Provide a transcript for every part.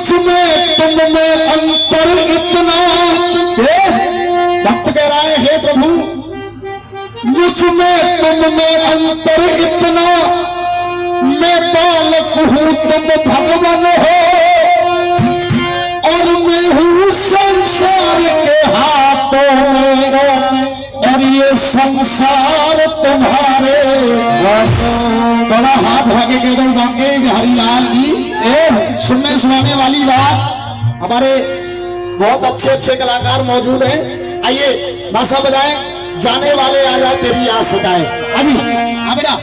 मुझ में तुम में अंतर इतना, भक्त कह रहा है हे प्रभु मुझ में तुम में अंतर इतना, मैं बालक हूं तुम भगवान हो, और मैं हूं संसार के हाथों में, और ये संसार तुम्हारे। बड़ा हाथ भागे के दो बांके हरिलाल जी। सुनने सुनाने वाली बात, हमारे बहुत अच्छे अच्छे कलाकार मौजूद हैं। आइए भाषा बजाएं, जाने वाले आ जाए तेरी आस सताए। अभी हाँ बेटा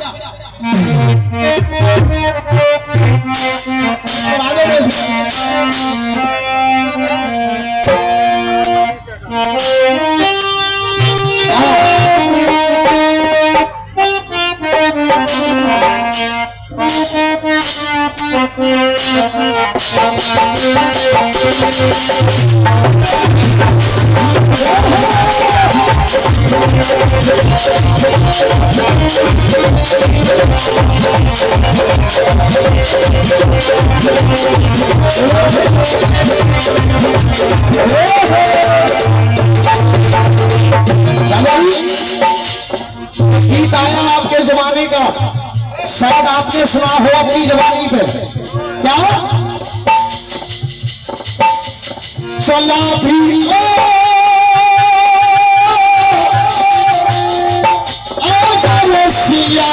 गीत आया आपके जमाने का, शायद आपने सुना हो अपनी जवानी पे। क्या चला भी सिया,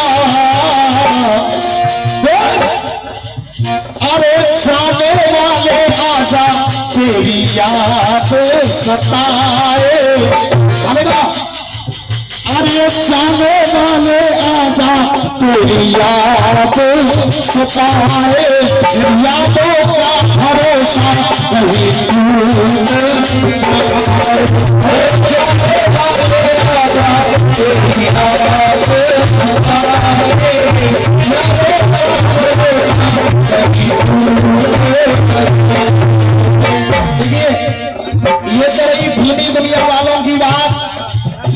अरे जाने वाले आजा तेरी याद सताए। अरे जाने वाले आजा तेरी याद सताए, यादों का भरोसा कहीं जाने वाले आजा तेरी याद सताए, देखिए ये तो रही फिल्मी दुनिया वालों की बात,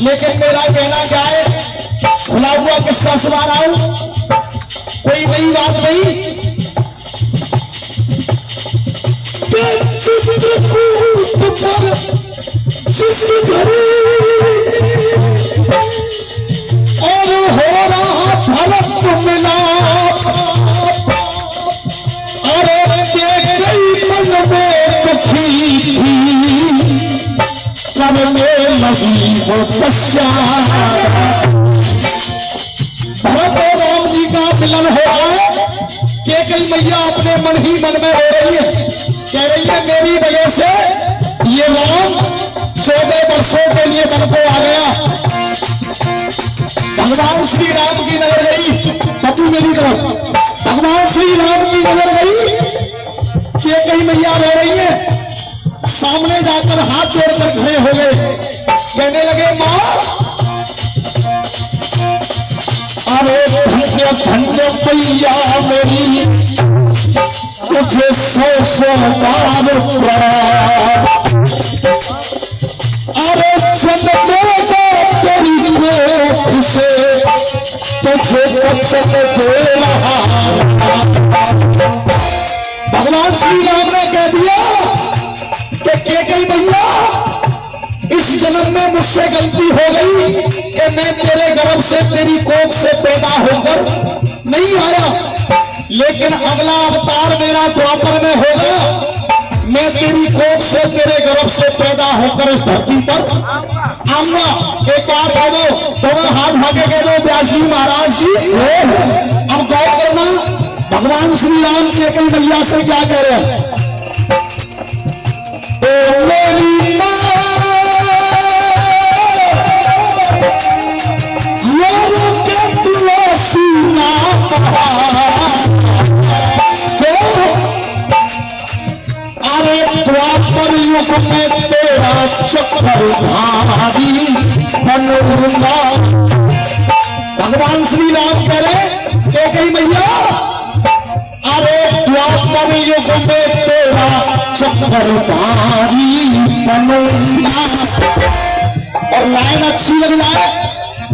लेकिन मेरा कहना क्या है, खुला हुआ किस्सा सुना रहा हूं, कोई नई बात नहीं। और हो रहा भरत मिला, अरे गई मन में दुखी थी, कब में लगी वो तस्या। भरत और राम जी का मिलन हो रहा है, कि कई मैया अपने मन ही मन में हो रही है, कह रही है मेरी वजह से ये राम 14 वर्षों के लिए मन को आ गया। भगवान श्री राम की नजर गई, पतू मेरी तरफ, भगवान श्री राम की नजर गई कि कई मैया रो रही है, सामने जाकर हाथ जोड़कर खड़े हो गए, कहने लगे मां अरे धन्य धन्य मैया मेरी, तुझे 100 बार प्यार, अरे जन्मेगा तेरी कोख से तुझे वचन दे रहा। भगवान श्री राम ने कह दिया कि कई भैया इस जन्म में मुझसे गलती हो गई कि मैं तेरे गर्भ से तेरी कोख से पैदा होकर नहीं आया, लेकिन अगला अवतार मेरा द्वापर में होगा, मैं तेरी कोख से तेरे गर्भ से पैदा होकर इस धरती पर आऊंगा। एक बार कह दो, दोनों हाथ भागे कह दो व्यासी महाराज की। अब गौर करना भगवान श्री राम के कई मैया से क्या कह रहे हैं, तो मेरी मां अरे द्वापर युग में तेरा चक्कर भारी बनूंगा। भगवान श्री राम कह रहे कई मैया अरे द्वापर युग में तेरा चक्कर भारी बनूंगा। और लाइन अच्छी लग जाए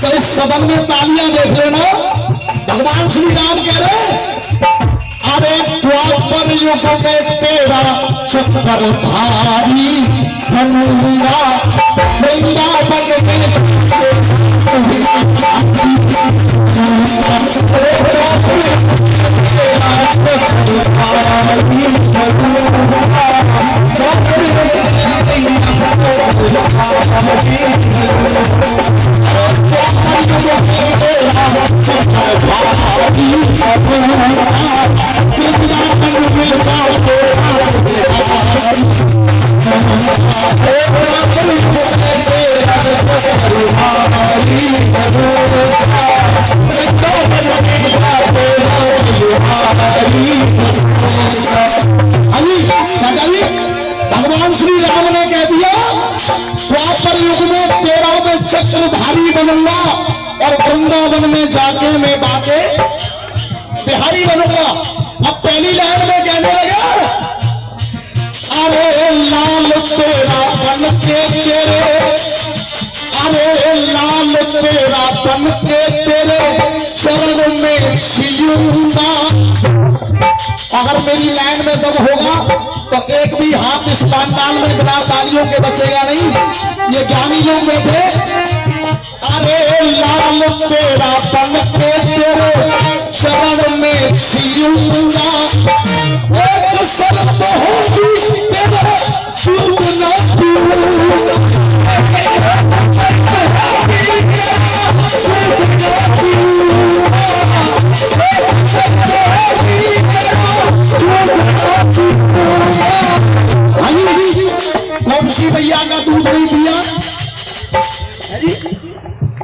तो इस सदन में तालियां देख लेना। भगवान श्री राम कह रहे अरे द्वापर युग में तेरा चक्कर भारी बनूंगा वृंदावन भगवान श्री राम ने कह दिया द्वापर युग में तेरा मैं चक्रधारी बनूंगा और वृंदावन में जाके मैं बाके बिहारी बनूंगा। अब पहली लाइन में कहने लगा अरे लाल तेरा बन के तेरे, अरे लाल तेरा बन के तेरे शरण में सियूंगा। अगर मेरी लाइन में दम होगा तो एक भी हाथ इस पंडाल में बिना तालियों के बचेगा नहीं। ये ज्ञानी लोग बैठे अरे लाल तेरा बन के तेरे शरण में सियूंगा। एक शर्त होगी तेरे चूक न कौन सी मैया का दूध नहीं पिया?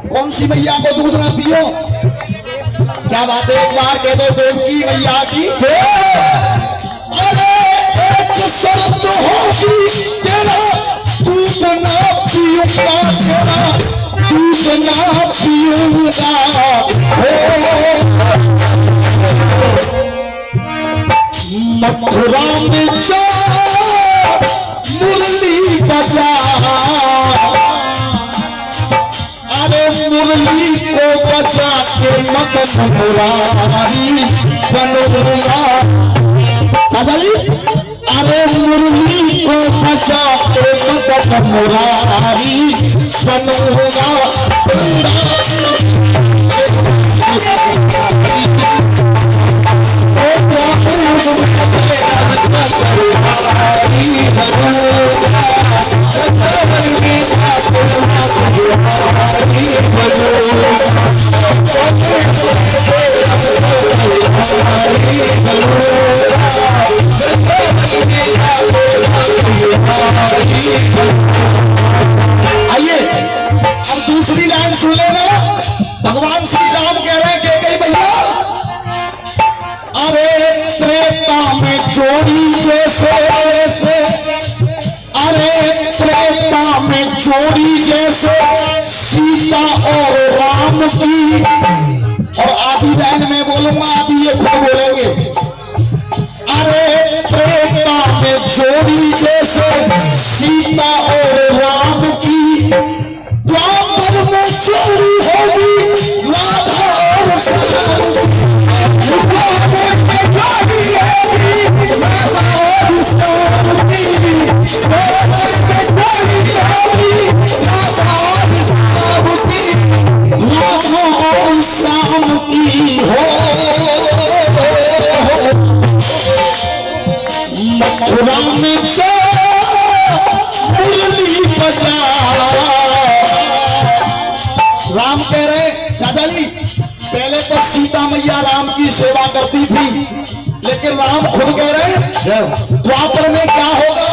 कौन सी मैया को दूध ना पियो? क्या बात है, एक बार कह दो देवकी मैया की। अरे एक शर्त होगी तेरा दूध ना पीऊंगा, तेरा दूध ना पीऊंगा। मथुरा में जा मुरली बजा, अरे मुरली को बजा के मदन मुरारी बनूंगा। चाचा जी अरे मुरली को बजा के मदन मुरारी बनूंगा। आइए अब दूसरी लाइन सुन लेना। भगवान श्री राम कह रहे हैं कि कई भैया अरे त्रेता में चोरी जैसे, अरे त्रेता में चोरी जैसे सीता और राम की। और आधी लाइन में बोलूंगा, आधी ये खुद बोलेंगे। अरे त्रेता में चोरी जैसे सीता और राम की, द्वापर में चोरी होगी राधा और श्याम। मथुरा में जा मुरली बजा। राम कह रहे चाचा जी पहले तो सीता मैया राम की सेवा करती थी, लेकिन राम खुद कह रहे द्वापर में क्या होगा?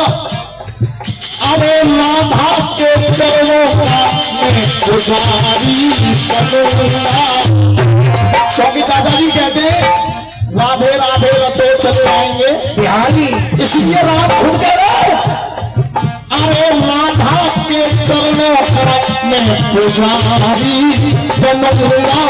अरे राधा के चरणों का मैं पुजारी बनूंगा। क्योंकि चाचा जी कहते हैं राधे राधे रतो चले आएंगे बिहारी, इसलिए राम खुद कह रहे अरे राधा के चरणों का मैं पुजारी बनूंगा।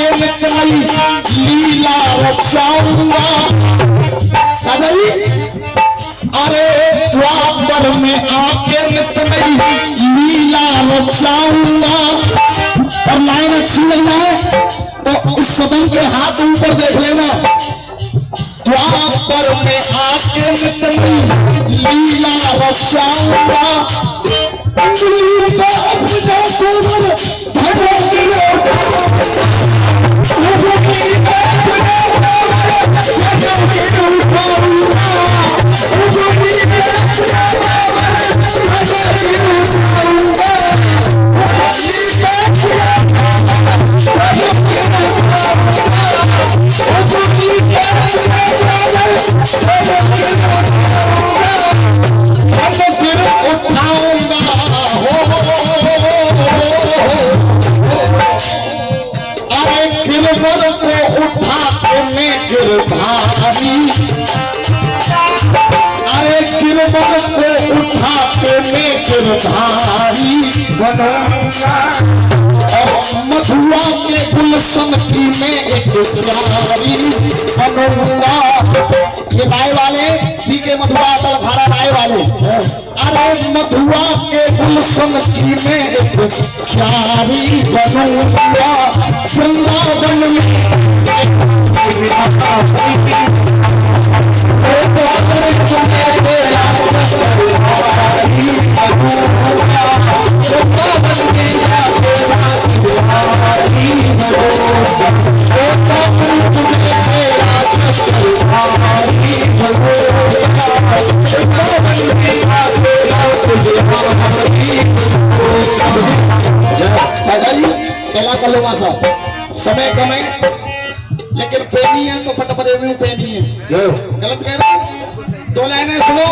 आके नित नई लीला रचाऊंगा। चाचा जी, अरे द्वापर में आके नित नई लीला रचाऊंगा। और लाइन अच्छी लगना है तो उस सदन के हाथ ऊपर देख लेना। द्वापर में आके नित नई लीला रचाऊंगा। अरे गिरवर को उठा के मैं गिरधारी बनूंगा। और मधुआ के गुलशन की मैं एक प्यारी बनूंगा। ये गाय वाले पी के मधुआ तलखारा गाय वाले। अरे मधुआ के गुलशन की मैं एक प्यारी बनूंगा। वृंदावन में चाचा जी पहला कर लो मासा, समय कम है लेकिन पेनी है तो फटफटे में पेनी है। गलत कह रहा हूं? दो लाइनें सुनो।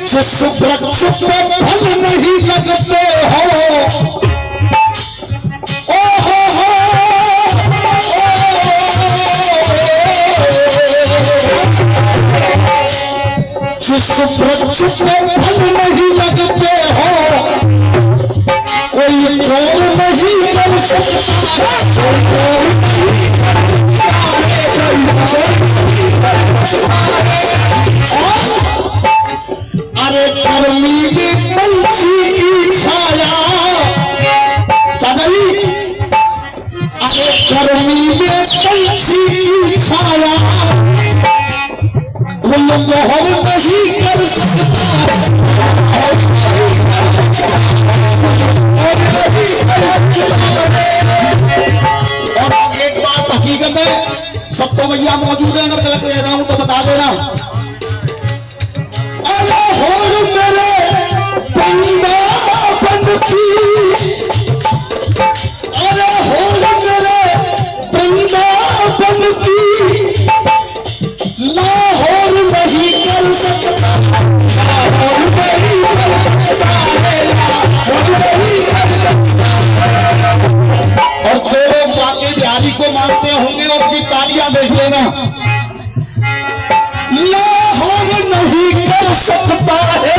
जिस वृक्ष पे फल नहीं लगते हो, ओ हो जिस वृक्ष पे फल नहीं लगते हो, कोई और नहीं कर सकता। अरे गर्मी में पंछी की छाया, चाचा जी, अरे गर्मी में पंछी की छाया गुलमोहर नहीं कर सकता। और एक बात हकीकत है, सब तो भैया मौजूद है, अगर गलत कह रहा हूं तो बता देना। अरे होड़ मेरे वृंदावन की, अरे होड़ मेरे वृंदावन की, लाहौर नहीं कर सकता। लाहौर नहीं कर सकता। और जो लोग बाकी बिहारी को मानते होंगे उनकी तालियां देख लेना। लाहौर नहीं कर सकता है।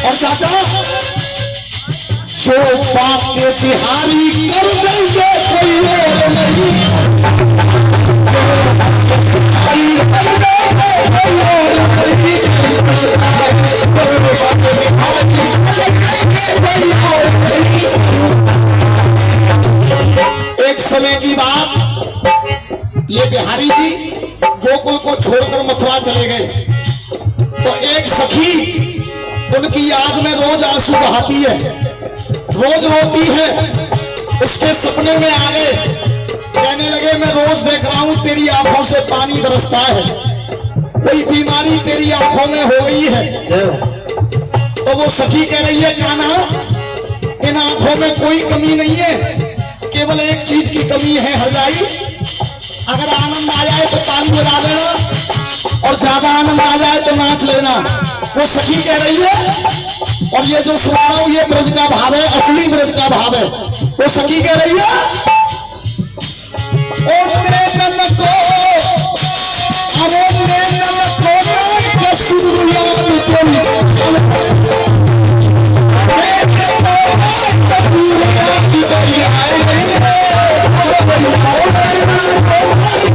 और चाचा, जो बाकी बिहारी कर देंगे कोई और नहीं। एक समय की बात, ये बिहारी जी गोकुल को छोड़कर मथुरा चले गए तो एक सखी उनकी याद में रोज आंसू बहाती है, रोज रोती है। उसके सपने में आ गए, कहने लगे मैं रोज देख रहा हूं तेरी आंखों से पानी बरसता है, कोई बीमारी तेरी आंखों में हो गई है। तो वो सखी कह रही है कान्हा, इन आंखों में कोई कमी नहीं है, केवल एक चीज की कमी है हरजाई। अगर आनंद आ जाए तो ताली बजा देना और ज्यादा आनंद आ जाए तो नाच लेना। वो सखी कह रही है, और ये जो सुना रहा हूं ये ब्रज का भाव है, असली ब्रज का भाव है। वो सखी कह रही है, ओ तेरे नन को, अरे तेरे नन को सुनियान तेरी आए नहीं